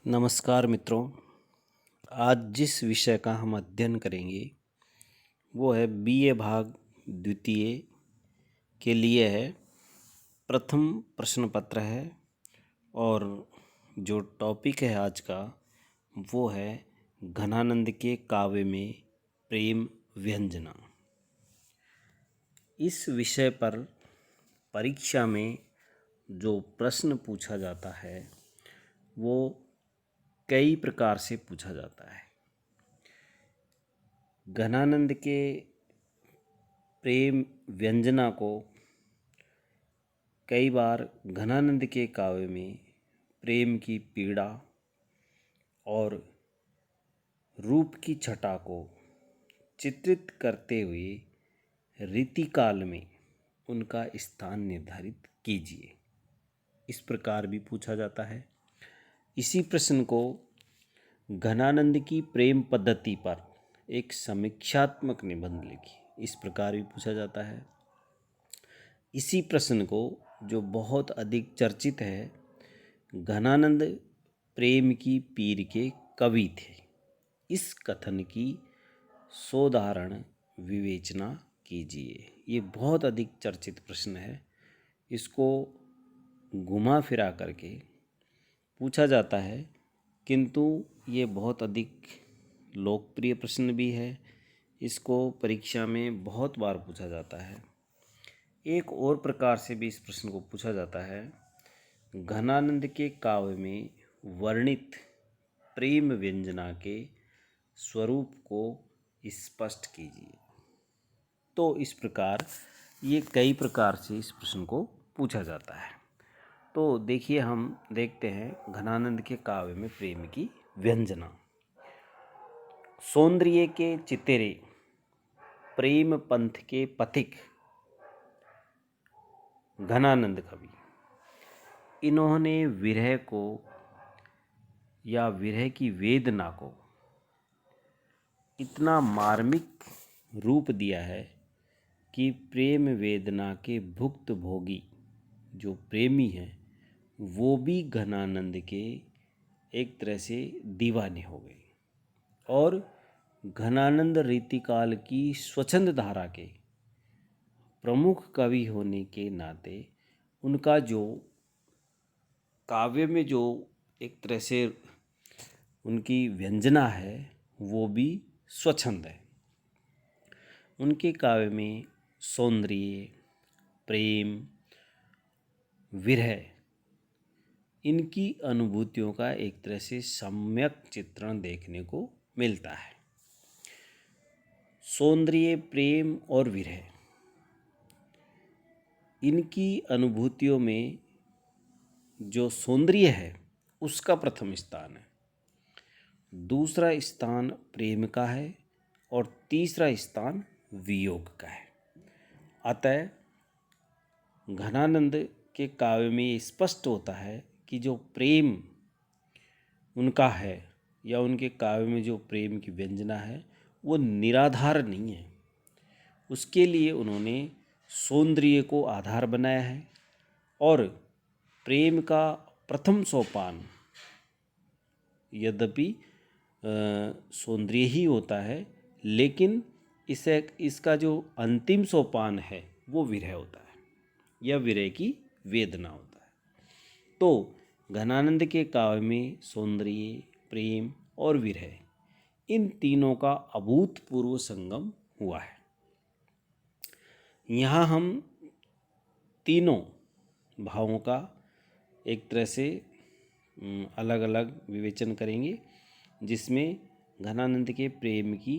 नमस्कार मित्रों। आज जिस विषय का हम अध्ययन करेंगे वो है बीए भाग द्वितीय के लिए है। प्रथम प्रश्न पत्र है और जो टॉपिक है आज का वो है घनानंद के काव्य में प्रेम व्यंजना। इस विषय पर परीक्षा में जो प्रश्न पूछा जाता है वो कई प्रकार से पूछा जाता है। घनानंद के प्रेम व्यंजना को कई बार घनानंद के काव्य में प्रेम की पीड़ा और रूप की छटा को चित्रित करते हुए रीतिकाल में उनका स्थान निर्धारित कीजिए, इस प्रकार भी पूछा जाता है। इसी प्रश्न को घनानंद की प्रेम पद्धति पर एक समीक्षात्मक निबंध लिखिए, इस प्रकार भी पूछा जाता है। इसी प्रश्न को जो बहुत अधिक चर्चित है, घनानंद प्रेम की पीर के कवि थे, इस कथन की सोदाहरण विवेचना कीजिए। ये बहुत अधिक चर्चित प्रश्न है। इसको घुमा फिरा करके पूछा जाता है, किंतु ये बहुत अधिक लोकप्रिय प्रश्न भी है। इसको परीक्षा में बहुत बार पूछा जाता है। एक और प्रकार से भी इस प्रश्न को पूछा जाता है, घनानंद के काव्य में वर्णित प्रेम व्यंजना के स्वरूप को स्पष्ट कीजिए। तो इस प्रकार ये कई प्रकार से इस प्रश्न को पूछा जाता है। तो देखिए, हम देखते हैं घनानंद के काव्य में प्रेम की व्यंजना। सौंदर्य के चितेरे प्रेम पंथ के पथिक घनानंद कवि, इन्होंने विरह को या विरह की वेदना को इतना मार्मिक रूप दिया है कि प्रेम वेदना के भुक्त भोगी जो प्रेमी हैं वो भी घनानंद के एक तरह से दीवाने हो गए। और घनानंद रीतिकाल की स्वच्छंद धारा के प्रमुख कवि होने के नाते उनका जो काव्य में जो एक तरह से उनकी व्यंजना है वो भी स्वच्छंद है। उनके काव्य में सौंदर्य, प्रेम, विरह, इनकी अनुभूतियों का एक तरह से सम्यक चित्रण देखने को मिलता है। सौंदर्य, प्रेम और विरह, इनकी अनुभूतियों में जो सौंदर्य है उसका प्रथम स्थान है, दूसरा स्थान प्रेम का है और तीसरा स्थान वियोग का है। अतः घनानंद के काव्य में ये स्पष्ट होता है कि जो प्रेम उनका है या उनके काव्य में जो प्रेम की व्यंजना है वो निराधार नहीं है। उसके लिए उन्होंने सौंदर्य को आधार बनाया है और प्रेम का प्रथम सोपान यद्यपि सौंदर्य ही होता है, लेकिन इसका जो अंतिम सोपान है वो विरह होता है या विरह की वेदना होता है। तो घनानंद के काव्य में सौंदर्य, प्रेम और विरह, इन तीनों का अभूतपूर्व संगम हुआ है। यहाँ हम तीनों भावों का एक तरह से अलग अलग विवेचन करेंगे, जिसमें घनानंद के प्रेम की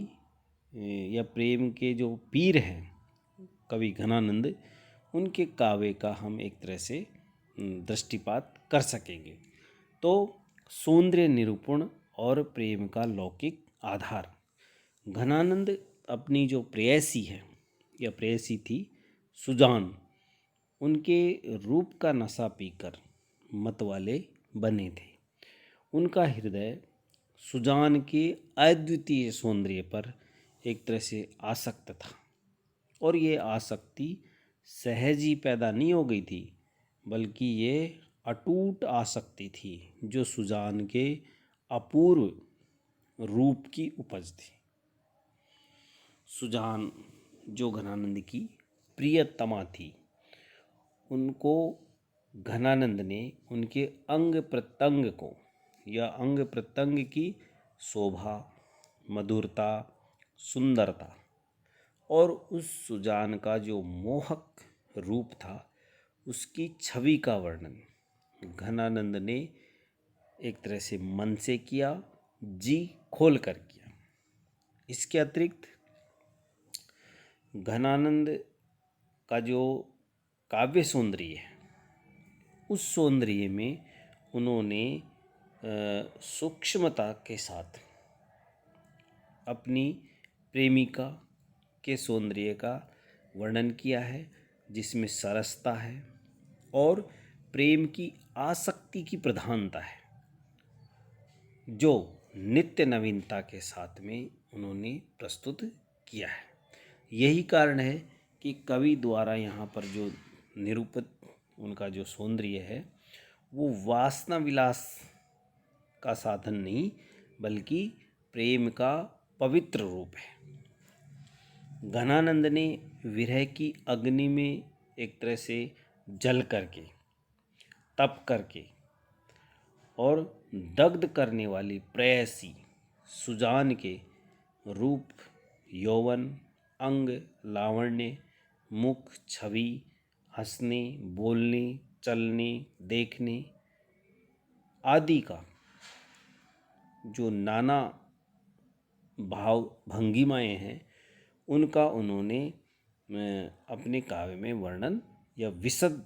या प्रेम के जो पीर हैं कवि घनानंद, उनके काव्य का हम एक तरह से दृष्टिपात कर सकेंगे। तो सौंदर्य निरूपण और प्रेम का लौकिक आधार, घनानंद अपनी जो प्रेयसी है या प्रेयसी थी सुजान, उनके रूप का नशा पीकर मतवाले बने थे। उनका हृदय सुजान के अद्वितीय सौंदर्य पर एक तरह से आसक्त था और ये आसक्ति सहज ही पैदा नहीं हो गई थी, बल्कि ये अटूट आसक्ति थी जो सुजान के अपूर्व रूप की उपज थी। सुजान जो घनानंद की प्रियतमा थी, उनको घनानंद ने उनके अंग प्रत्यंग को या अंग प्रत्यंग की शोभा, मधुरता, सुंदरता और उस सुजान का जो मोहक रूप था उसकी छवि का वर्णन घनानंद ने एक तरह से मन से किया, जी खोल कर किया। इसके अतिरिक्त घनानंद का जो काव्य सौंदर्य है, उस सौंदर्य में उन्होंने सूक्ष्मता के साथ अपनी प्रेमिका के सौंदर्य का वर्णन किया है, जिसमें सरसता है और प्रेम की आसक्ति की प्रधानता है, जो नित्य नवीनता के साथ में उन्होंने प्रस्तुत किया है। यही कारण है कि कवि द्वारा यहाँ पर जो निरूपित उनका जो सौंदर्य है वो वासना विलास का साधन नहीं बल्कि प्रेम का पवित्र रूप है। घनानंद ने विरह की अग्नि में एक तरह से जल करके, तप करके और दग्ध करने वाली प्रेयसी सुजान के रूप, यौवन, अंग, लावण्य, मुख, छवि, हंसने, बोलने, चलने, देखने आदि का जो नाना भाव भंगिमाएँ हैं, उनका उन्होंने अपने काव्य में वर्णन या विशद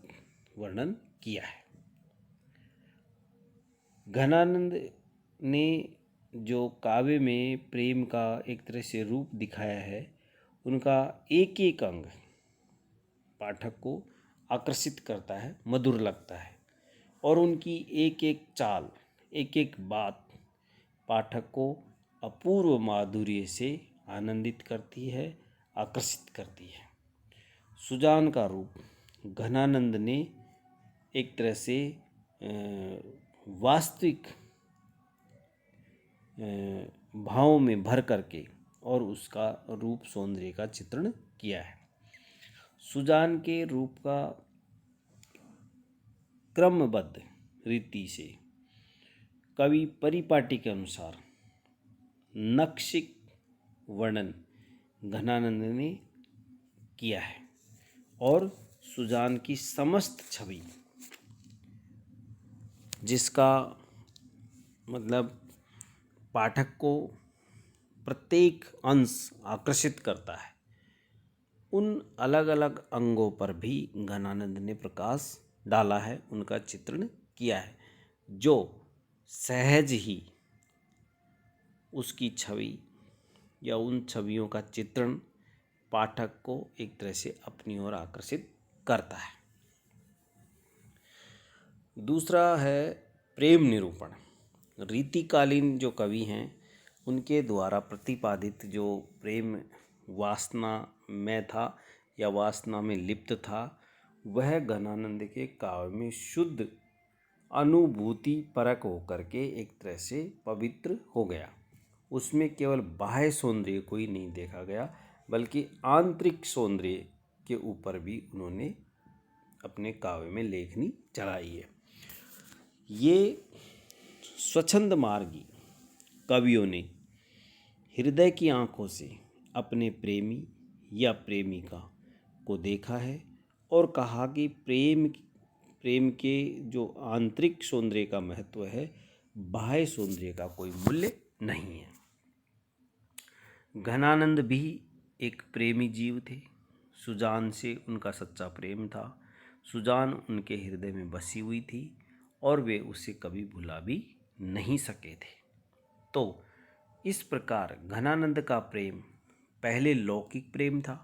वर्णन किया है। घनानंद ने जो काव्य में प्रेम का एक तरह से रूप दिखाया है, उनका एक एक अंग पाठक को आकर्षित करता है, मधुर लगता है और उनकी एक एक चाल, एक एक बात पाठक को अपूर्व माधुर्य से आनंदित करती है, आकर्षित करती है। सुजान का रूप घनानंद ने एक तरह से वास्तविक भावों में भर करके और उसका रूप सौंदर्य का चित्रण किया है। सुजान के रूप का क्रमबद्ध रीति से कवि परिपाटी के अनुसार नक्शिक वर्णन घनानंद ने किया है और सुजान की समस्त छवि, जिसका मतलब पाठक को प्रत्येक अंश आकर्षित करता है, उन अलग अलग अंगों पर भी घनानंद ने प्रकाश डाला है, उनका चित्रण किया है, जो सहज ही उसकी छवि या उन छवियों का चित्रण पाठक को एक तरह से अपनी ओर आकर्षित करता है। दूसरा है प्रेम निरूपण। रीतिकालीन जो कवि हैं उनके द्वारा प्रतिपादित जो प्रेम वासना में था या वासना में लिप्त था, वह घनानंद के काव्य में शुद्ध अनुभूति परक होकर के एक तरह से पवित्र हो गया। उसमें केवल बाह्य सौंदर्य को ही नहीं देखा गया बल्कि आंतरिक सौंदर्य के ऊपर भी उन्होंने अपने काव्य में लेखनी चलाई है। ये स्वच्छंद मार्गी कवियों ने हृदय की आँखों से अपने प्रेमी या प्रेमिका को देखा है और कहा कि प्रेम के जो आंतरिक सौंदर्य का महत्व है, बाह्य सौंदर्य का कोई मूल्य नहीं है। घनानंद भी एक प्रेमी जीव थे। सुजान से उनका सच्चा प्रेम था। सुजान उनके हृदय में बसी हुई थी और वे उसे कभी भुला भी नहीं सके थे। तो इस प्रकार घनानंद का प्रेम पहले लौकिक प्रेम था,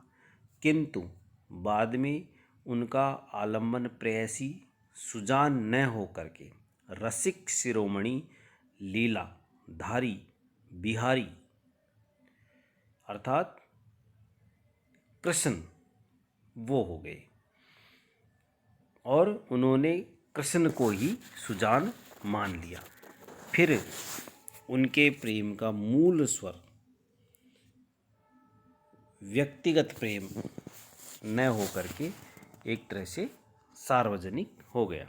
किंतु बाद में उनका आलम्बन प्रेयसी सुजान न होकर के रसिक शिरोमणि लीला धारी बिहारी अर्थात कृष्ण वो हो गए और उन्होंने कृष्ण को ही सुजान मान लिया। फिर उनके प्रेम का मूल स्वर व्यक्तिगत प्रेम न हो करके एक तरह से सार्वजनिक हो गया।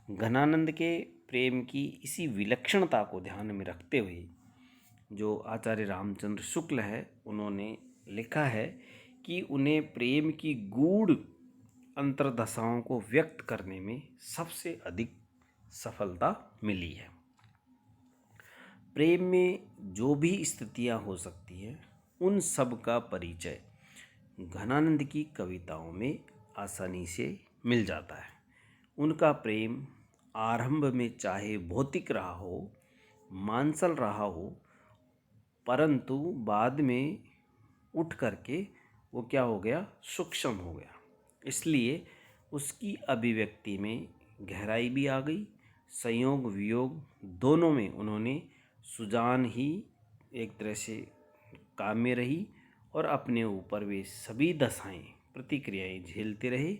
घनानंद के प्रेम की इसी विलक्षणता को ध्यान में रखते हुए जो आचार्य रामचंद्र शुक्ल है, उन्होंने लिखा है कि उन्हें प्रेम की गूढ़ अंतर्दशाओं को व्यक्त करने में सबसे अधिक सफलता मिली है। प्रेम में जो भी स्थितियां हो सकती हैं, उन सब का परिचय घनानंद की कविताओं में आसानी से मिल जाता है। उनका प्रेम आरंभ में चाहे भौतिक रहा हो, मांसल रहा हो, परंतु बाद में उठ करके वो क्या हो गया, सूक्ष्म हो गया। इसलिए उसकी अभिव्यक्ति में गहराई भी आ गई। संयोग वियोग दोनों में उन्होंने सुजान ही एक तरह से काम में रही और अपने ऊपर वे सभी दशाएं प्रतिक्रियाएं झेलते रहे,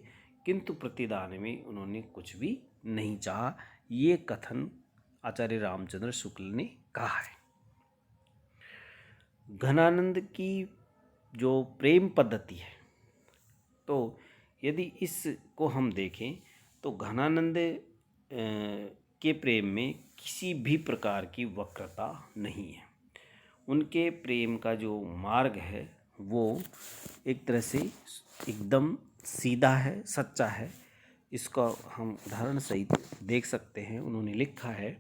किंतु प्रतिदान में उन्होंने कुछ भी नहीं चाहा। ये कथन आचार्य रामचंद्र शुक्ल ने कहा है। घनानंद की जो प्रेम पद्धति है, तो यदि इसको हम देखें तो घनानंद के प्रेम में किसी भी प्रकार की वक्रता नहीं है। उनके प्रेम का जो मार्ग है वो एक तरह से एकदम सीधा है, सच्चा है। इसका हम उदाहरण सहित देख सकते हैं। उन्होंने लिखा है,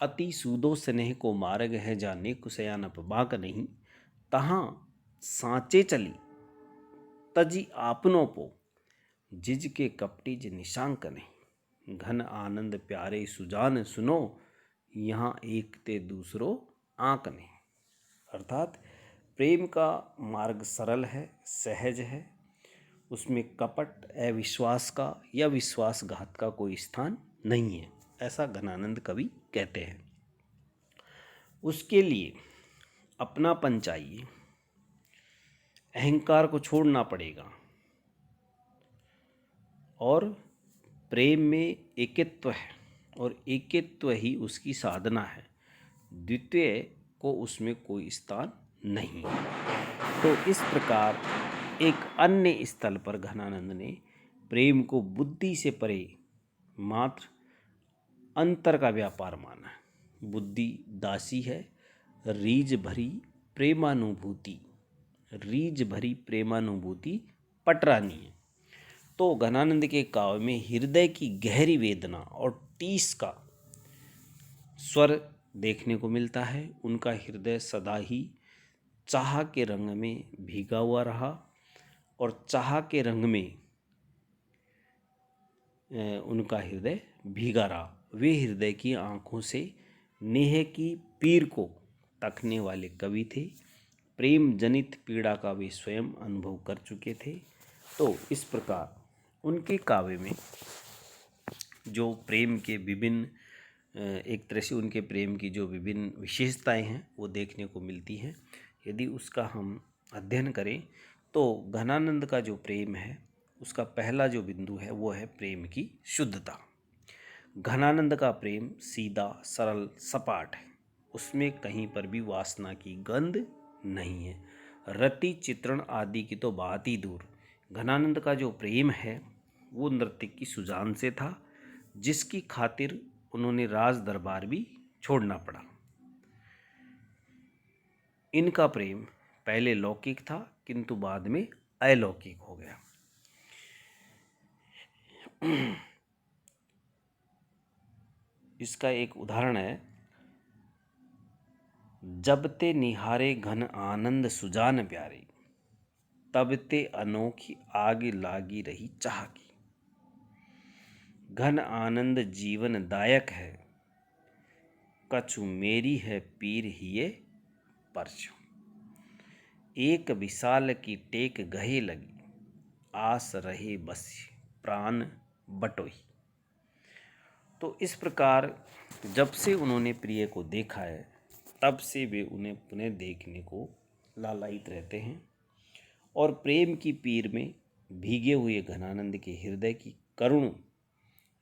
अति सूदो स्नेह को मार्ग है जाने कुसयान बाक नहीं, तहाँ सांचे चली तजी आपनों पो, जिज के कपटी ज निशांक नहीं, घन आनंद प्यारे सुजान सुनो, यहाँ एक ते दूसरो आंक नहीं। अर्थात प्रेम का मार्ग सरल है, सहज है, उसमें कपट, अविश्वास का या विश्वासघात का कोई स्थान नहीं है, ऐसा घनानंद कवि कहते हैं। उसके लिए अपनापन चाहिए, अहंकार को छोड़ना पड़ेगा और प्रेम में एकित्व है और एकित्व ही उसकी साधना है। द्वितीय को उसमें कोई स्थान नहीं है। तो इस प्रकार एक अन्य स्थल पर घनानंद ने प्रेम को बुद्धि से परे मात्र अंतर का व्यापार माना है। बुद्धि दासी है, रीझ भरी प्रेमानुभूति, रीझ भरी प्रेमानुभूति पटरानी है। तो घनानंद के काव्य में हृदय की गहरी वेदना और टीस का स्वर देखने को मिलता है। उनका हृदय सदा ही चाह के रंग में भीगा हुआ रहा और चाह के रंग में उनका हृदय भीगा रहा। वे हृदय की आँखों से नेह की पीर को तकने वाले कवि थे। प्रेम जनित पीड़ा का वे स्वयं अनुभव कर चुके थे। तो इस प्रकार उनके काव्य में जो प्रेम के विभिन्न एक तरह से उनके प्रेम की जो विभिन्न विशेषताएं हैं वो देखने को मिलती हैं। यदि उसका हम अध्ययन करें तो घनानंद का जो प्रेम है उसका पहला जो बिंदु है वो है प्रेम की शुद्धता। घनानंद का प्रेम सीधा, सरल, सपाट है। उसमें कहीं पर भी वासना की गंध नहीं है। रति, चित्रण आदि की तो बात ही दूर। घनानंद का जो प्रेम है वो नृत्य की सुजान से था, जिसकी खातिर उन्होंने राज दरबार भी छोड़ना पड़ा। इनका प्रेम पहले लौकिक था किंतु बाद में अलौकिक हो गया। इसका एक उदाहरण है, जब ते निहारे घन आनंद सुजान प्यारे, तब ते अनोखी आग लागी रही चाह की। घन आनंद जीवन दायक है, कछु मेरी है पीर हिये परछो। एक विशाल की टेक गहे लगी, आस रहे बस प्राण बटोही। तो इस प्रकार जब से उन्होंने प्रिय को देखा है तब से वे उन्हें पुनः देखने को लालायित रहते हैं और प्रेम की पीर में भीगे हुए घनानंद के हृदय की करुण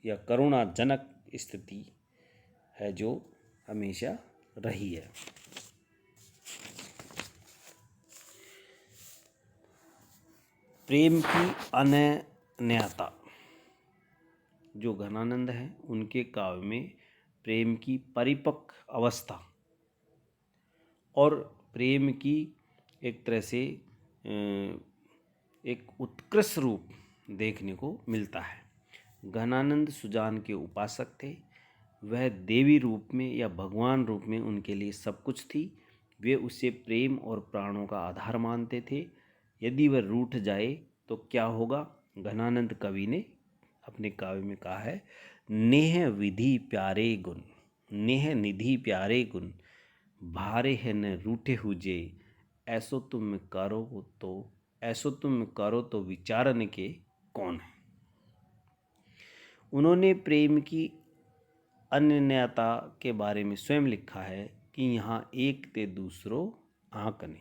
या करुणाजनक स्थिति है जो हमेशा रही है। प्रेम की अनन्यता, जो घनानंद हैं उनके काव्य में प्रेम की परिपक्व अवस्था और प्रेम की एक तरह से एक उत्कृष्ट रूप देखने को मिलता है। घनानंद सुजान के उपासक थे। वह देवी रूप में या भगवान रूप में उनके लिए सब कुछ थी। वे उसे प्रेम और प्राणों का आधार मानते थे। यदि वह रूठ जाए तो क्या होगा? घनानंद कवि ने अपने काव्य में कहा है, नेह विधि प्यारे गुण, नेह निधि प्यारे गुण, भारे है न रूठे हुजे, ऐसो तुम करो तो विचारन के कौन है। उन्होंने प्रेम की अनन्यता के बारे में स्वयं लिखा है कि यहाँ एक ते दूसरो आंकने।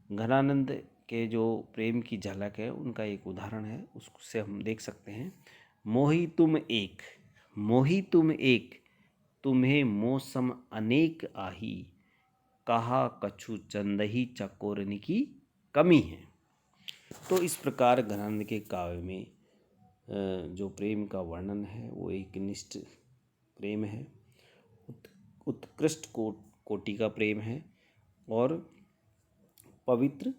घनानंद के जो प्रेम की झलक है उनका एक उदाहरण है, उससे हम देख सकते हैं। मोही तुम एक, तुम्हें मौसम अनेक आही, कहा कछु चंदही चकोरनी की कमी है। तो इस प्रकार घनानंद के काव्य में जो प्रेम का वर्णन है वो एक निष्ठ प्रेम है, उत्कृष्ट कोटि का प्रेम है और पवित्र